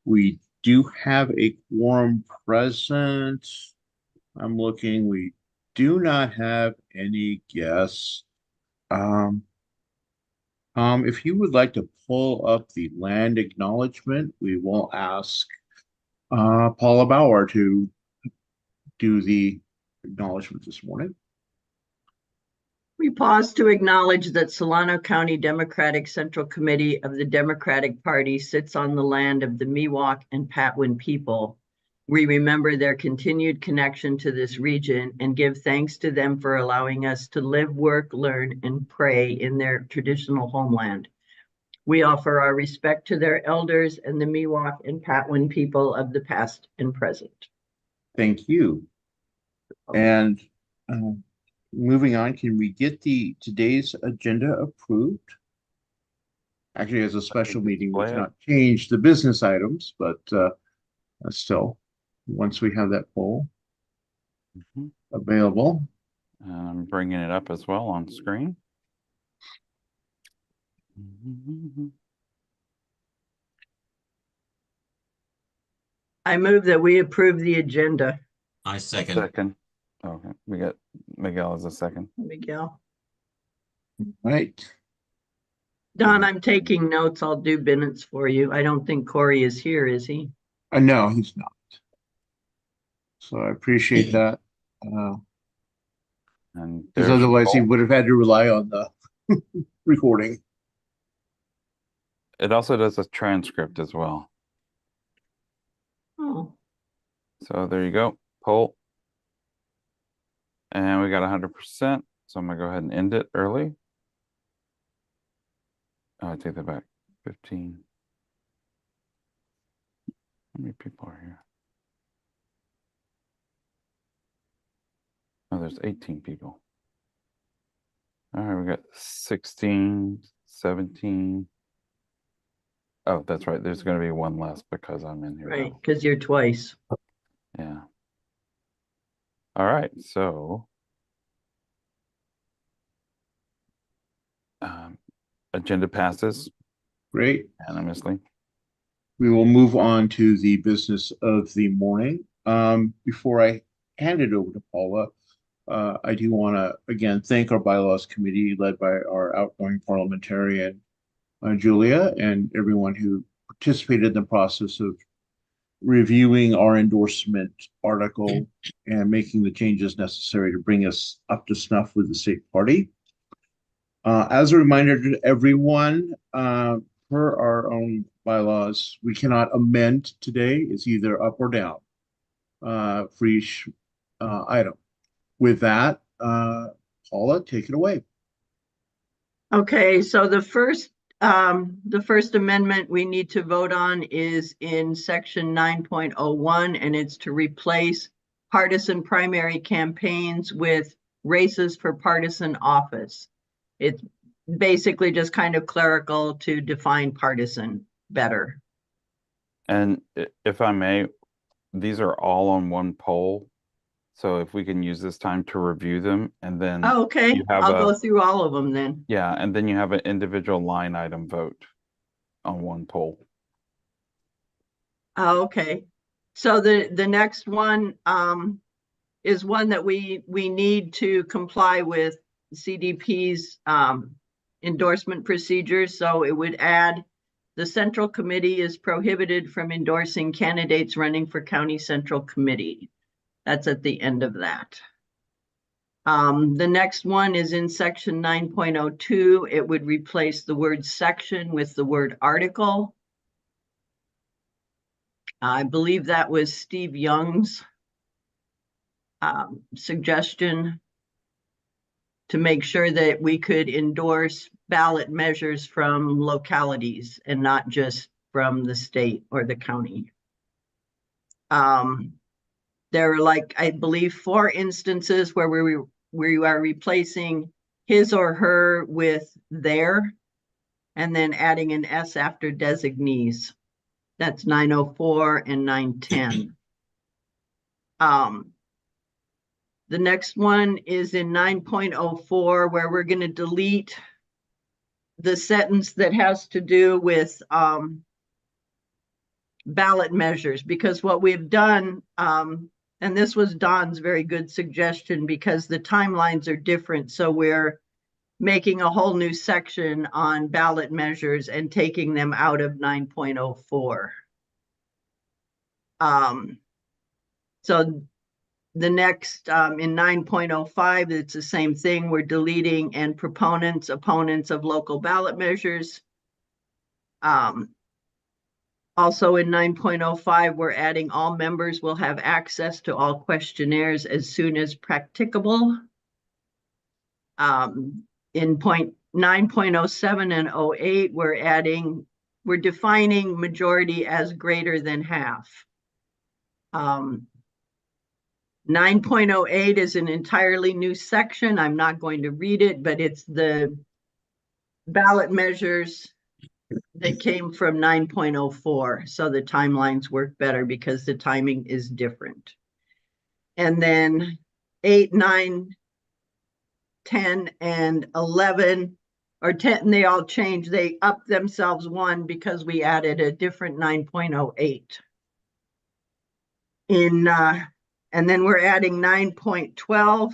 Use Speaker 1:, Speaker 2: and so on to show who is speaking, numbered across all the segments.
Speaker 1: We do have a quorum present. I'm looking. We do not have any guests. Um, if you would like to pull up the land acknowledgement, we will ask Paula Bauer to do the acknowledgement this morning.
Speaker 2: We pause to acknowledge that Solano County Democratic Central Committee of the Democratic Party sits on the land of the Miwok and Patwin people. We remember their continued connection to this region and give thanks to them for allowing us to live, work, learn, and pray in their traditional homeland. We offer our respect to their elders and the Miwok and Patwin people of the past and present.
Speaker 1: Thank you. And moving on, can we get today's agenda approved? Actually, as a special meeting, we cannot change the business items, but still, once we have that poll available.
Speaker 3: I'm bringing it up as well on screen.
Speaker 2: I move that we approve the agenda.
Speaker 4: I second.
Speaker 3: Okay, we got Miguel as a second.
Speaker 2: Miguel.
Speaker 1: Right.
Speaker 2: Don, I'm taking notes. I'll do minutes for you. I don't think Corey is here, is he?
Speaker 1: No, he's not. So I appreciate that.
Speaker 3: And
Speaker 1: because otherwise he would have had to rely on the recording.
Speaker 3: It also does a transcript as well.
Speaker 2: Oh.
Speaker 3: So there you go. Poll. And we got 100%. So I'm going to go ahead and end it early. Oh, I take that back. 15. How many people are here? Oh, there's 18 people. All right, we got 16, 17. Oh, that's right. There's going to be one less because I'm in here.
Speaker 2: Right, because you're twice.
Speaker 3: Yeah. All right, so agenda passes.
Speaker 1: Great.
Speaker 3: Unanimously.
Speaker 1: We will move on to the business of the morning. Before I hand it over to Paula, I do want to again thank our bylaws committee led by our outgoing parliamentarian Julia and everyone who participated in the process of reviewing our endorsement article and making the changes necessary to bring us up to snuff with the state party. As a reminder to everyone, per our own bylaws, we cannot amend today. It's either up or down for each item. With that, Paula, take it away.
Speaker 2: Okay, so the first amendment we need to vote on is in section 9.01, and it's to replace partisan primary campaigns with races for partisan office. It's basically just kind of clerical to define partisan better.
Speaker 3: And if I may, these are all on one poll. So if we can use this time to review them and then
Speaker 2: okay, I'll go through all of them then.
Speaker 3: Yeah, and then you have an individual line item vote on one poll.
Speaker 2: Okay. So the next one is one that we need to comply with CDP's endorsement procedures. So it would add the Central Committee is prohibited from endorsing candidates running for County Central Committee. That's at the end of that. The next one is in section 9.02. It would replace the word section with the word article. I believe that was Steve Young's suggestion to make sure that we could endorse ballot measures from localities and not just from the state or the county. There are, like, I believe, 4 instances where we are replacing his or her with their, and then adding an S after designees. That's 904 and 910. The next one is in 9.04, where we're going to delete the sentence that has to do with ballot measures, because what we've done, and this was Don's very good suggestion, because the timelines are different. So we're making a whole new section on ballot measures and taking them out of 9.04. So the next, in 9.05, it's the same thing. We're deleting and opponents of local ballot measures. Also in 9.05, we're adding all members will have access to all questionnaires as soon as practicable. In 9.07 and 08, we're defining majority as greater than half. 9.08 is an entirely new section. I'm not going to read it, but it's the ballot measures that came from 9.04. So the timelines work better because the timing is different. And then 8, 9, 10, and 11, or 10, they all changed. They upped themselves one because we added a different 9.08. And then we're adding 9.12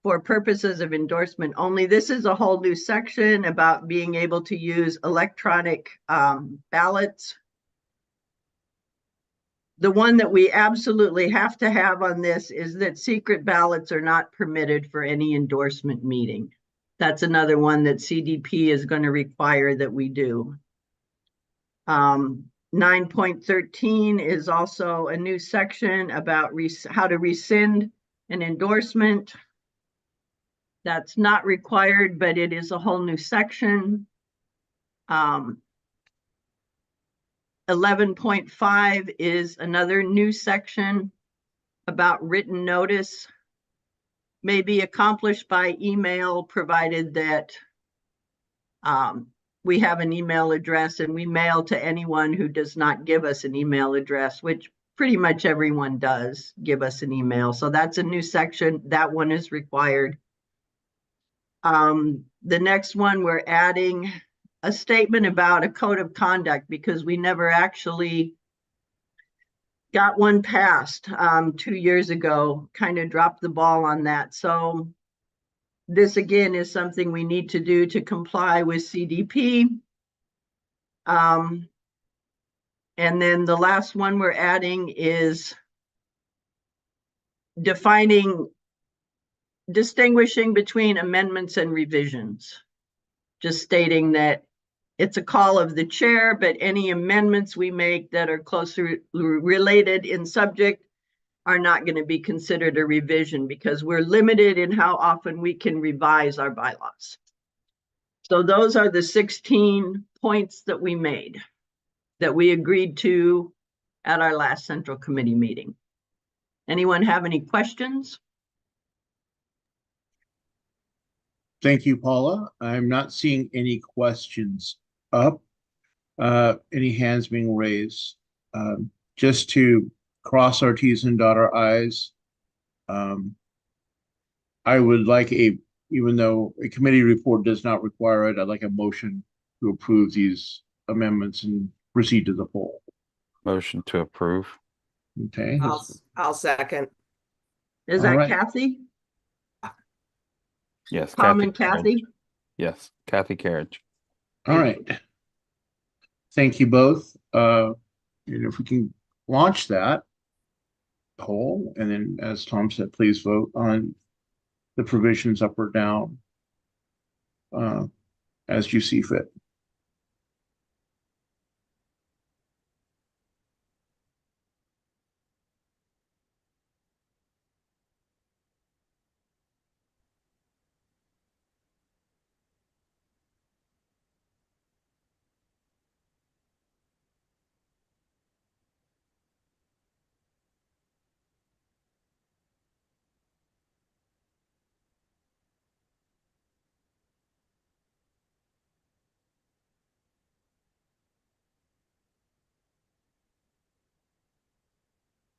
Speaker 2: for purposes of endorsement only. This is a whole new section about being able to use electronic ballots. The one that we absolutely have to have on this is that secret ballots are not permitted for any endorsement meeting. That's another one that CDP is going to require that we do. 9.13 is also a new section about how to rescind an endorsement. That's not required, but it is a whole new section. 11.5 is another new section about written notice may be accomplished by email, provided that we have an email address and we mail to anyone who does not give us an email address, which pretty much everyone does give us an email. So that's a new section. That one is required. The next one, we're adding a statement about a code of conduct because we never actually got one passed 2 years ago, kind of dropped the ball on that. So this again is something we need to do to comply with CDP. And then the last one we're adding is distinguishing between amendments and revisions. Just stating that it's a call of the chair, but any amendments we make that are closely related in subject are not going to be considered a revision because we're limited in how often we can revise our bylaws. So those are the 16 points that we made, that we agreed to at our last Central Committee meeting. Anyone have any questions?
Speaker 1: Thank you, Paula. I'm not seeing any questions up, any hands being raised. Just to cross our T's and dot our I's, I would like even though a committee report does not require it, I'd like a motion to approve these amendments and proceed to the poll.
Speaker 3: Motion to approve.
Speaker 1: Okay.
Speaker 4: I'll second.
Speaker 2: Is
Speaker 1: All
Speaker 2: that
Speaker 1: right.
Speaker 2: Kathy?
Speaker 3: Yes.
Speaker 2: Tom and
Speaker 3: Carriage.
Speaker 2: Kathy?
Speaker 3: Yes. Kathy Carriage.
Speaker 1: All right. Thank you both. And if we can launch that poll, and then as Tom said, please vote on the provisions up or down as you see fit.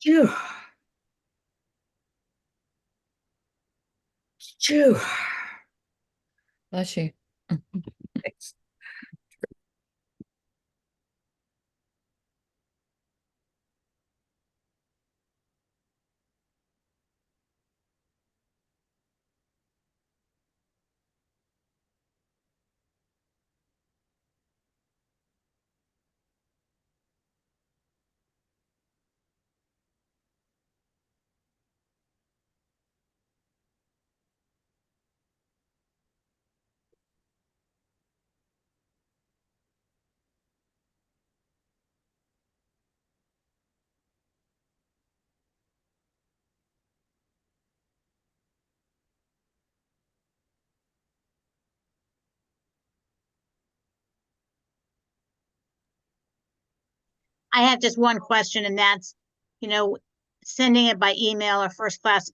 Speaker 4: Phew. Phew.
Speaker 5: Bless you.
Speaker 4: Thanks. I have just one question, and that's, sending it by email or first class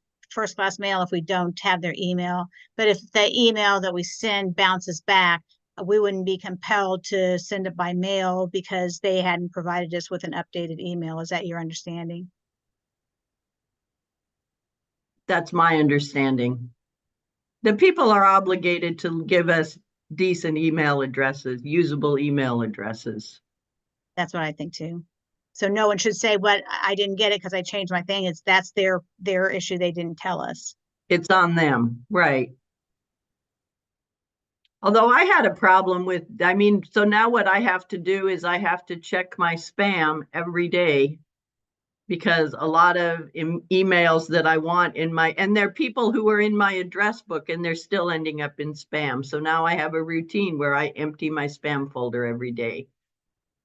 Speaker 4: mail if we don't have their email. But if the email that we send bounces back, we wouldn't be compelled to send it by mail because they hadn't provided us with an updated email. Is that your understanding?
Speaker 2: That's my understanding. The people are obligated to give us decent email addresses, usable email addresses.
Speaker 4: That's what I think too. So no one should say, "What, I didn't get it because I changed my thing." That's their issue. They didn't tell us.
Speaker 2: It's on them, right? Although I had a problem with, so now what I have to do is I have to check my spam every day, because a lot of emails that I want and they're people who are in my address book and they're still ending up in spam. So now I have a routine where I empty my spam folder every day.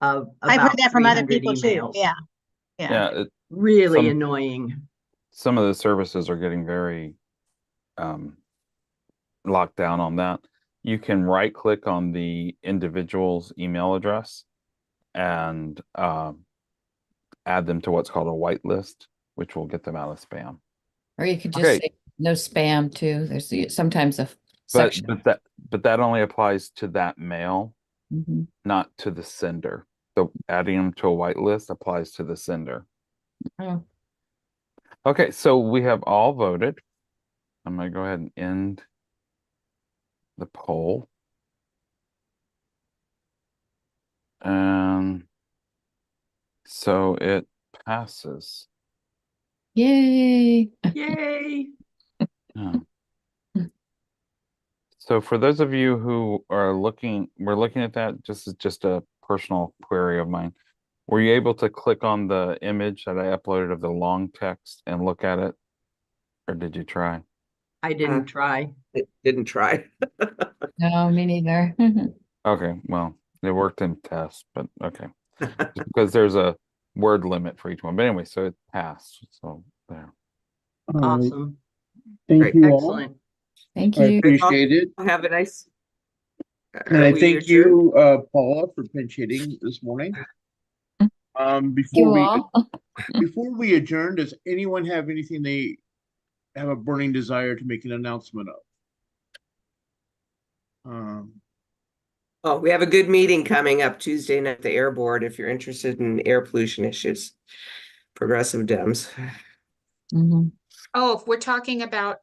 Speaker 2: I've
Speaker 4: heard that from other people too. Yeah.
Speaker 3: Yeah,
Speaker 2: Really annoying.
Speaker 3: some of the services are getting very locked down on that. You can right click on the individual's email address and add them to what's called a whitelist, which will get them out of spam.
Speaker 5: Or you could just say no spam too. There's sometimes a section.
Speaker 3: But that only applies to that mail,
Speaker 5: Mhm.
Speaker 3: not to the sender. So adding them to a whitelist applies to the sender.
Speaker 5: Oh,
Speaker 3: Okay, so we have all voted. I'm going to go ahead and end the poll. And so it passes.
Speaker 5: yay.
Speaker 2: Yay.
Speaker 3: Yeah. So for those of you who are we're looking at that, just a personal query of mine. Were you able to click on the image that I uploaded of the long text and look at it? Or did you try?
Speaker 2: I didn't try.
Speaker 6: Didn't try.
Speaker 5: No, me neither.
Speaker 3: Okay, well, it worked in tests, but okay. Just because there's a word limit for each one. But anyway, so it passed. So there.
Speaker 1: All right.
Speaker 2: Awesome.
Speaker 1: Thank
Speaker 6: Great.
Speaker 1: you all.
Speaker 2: Excellent.
Speaker 5: Thank
Speaker 1: I
Speaker 5: you.
Speaker 1: appreciate it.
Speaker 6: Have a nice.
Speaker 1: And I
Speaker 6: we
Speaker 1: thank
Speaker 6: adjourn?
Speaker 1: you, Paula, for pinch hitting this morning.
Speaker 5: You all.
Speaker 1: Before we adjourn, does anyone have anything they have a burning desire to make an announcement of?
Speaker 6: Oh, we have a good meeting coming up Tuesday night at the Air Board if you're interested in air pollution issues. Progressive Dems.
Speaker 5: Mhm.
Speaker 7: Oh, if we're talking about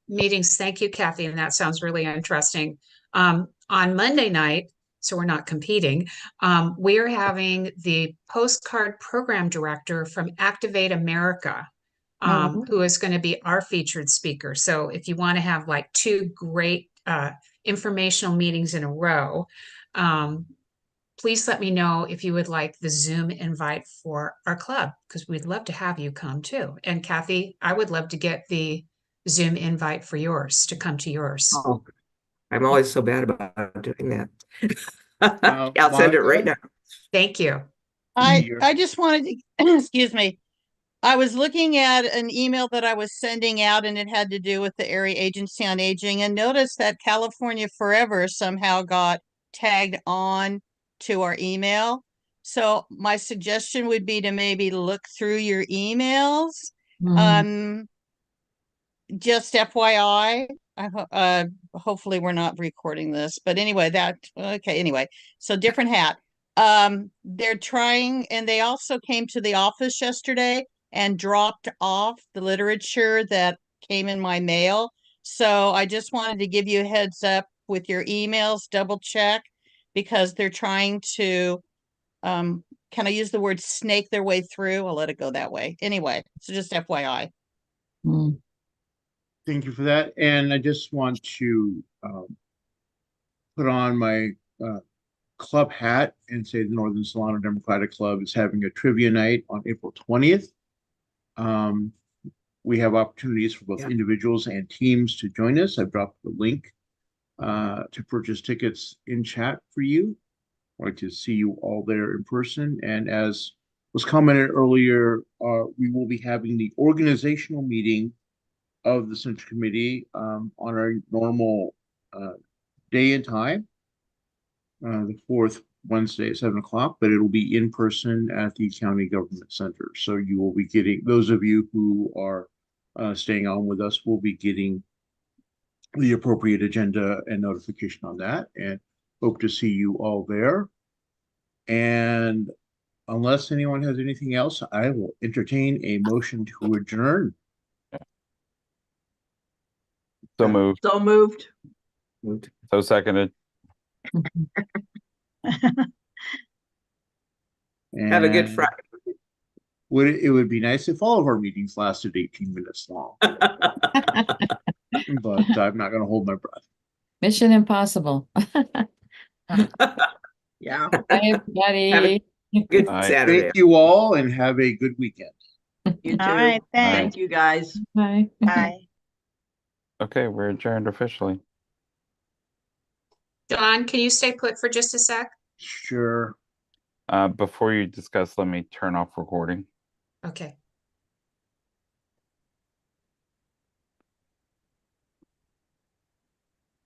Speaker 7: meetings, thank you, Kathy, and that sounds really interesting. On Monday night, so we're not competing, we are having the postcard program director from Activate America, who is going to be our featured speaker. So if you want to have like two great informational meetings in a row, please let me know if you would like the Zoom invite for our club, because we'd love to have you come too. And Kathy, I would love to get the Zoom invite for yours to come to yours.
Speaker 6: Oh, I'm always so bad about doing that. I'll send it right now.
Speaker 7: Thank you.
Speaker 8: I just wanted to, excuse me. I was looking at an email that I was sending out and it had to do with the Area Agency on Aging, and noticed that California Forever somehow got tagged on to our email. So my suggestion would be to maybe look through your emails. Just FYI, hopefully we're not recording this, but anyway, anyway, so different hat. They're trying, and they also came to the office yesterday and dropped off the literature that came in my mail. So I just wanted to give you a heads up with your emails, double check, because they're trying to, can I use the word snake their way through? I'll let it go that way. Anyway, so just FYI.
Speaker 1: Thank you for that. And I just want to put on my club hat and say the Northern Solano Democratic Club is having a trivia night on April 20th. We have opportunities for both individuals and teams to join us. I've dropped the link to purchase tickets in chat for you. I'd like to see you all there in person. And as was commented earlier, we will be having the organizational meeting of the Central Committee on our normal day and time, the fourth Wednesday at 7 o'clock, but it'll be in person at the County Government Center. So you will be getting, those of you who are staying on with us will be getting the appropriate agenda and notification on that, and hope to see you all there. And unless anyone has anything else, I will entertain a motion to adjourn.
Speaker 3: So moved,
Speaker 2: So moved.
Speaker 3: so seconded.
Speaker 6: Have a good
Speaker 1: And
Speaker 6: Friday.
Speaker 1: it would be nice if all of our meetings lasted 18 minutes long, but I'm not going to hold my breath.
Speaker 5: Mission impossible.
Speaker 2: Yeah.
Speaker 5: Bye, everybody.
Speaker 6: Good
Speaker 3: Aye.
Speaker 6: Saturday.
Speaker 1: Thank you all and have a good weekend.
Speaker 2: You too.
Speaker 4: All right,
Speaker 2: Thank
Speaker 4: thanks.
Speaker 2: you, guys.
Speaker 5: Bye.
Speaker 4: Bye.
Speaker 3: Okay, we're adjourned officially.
Speaker 7: Don, can you stay put for just a sec?
Speaker 1: Sure.
Speaker 3: Before you discuss, let me turn off recording.
Speaker 7: Okay.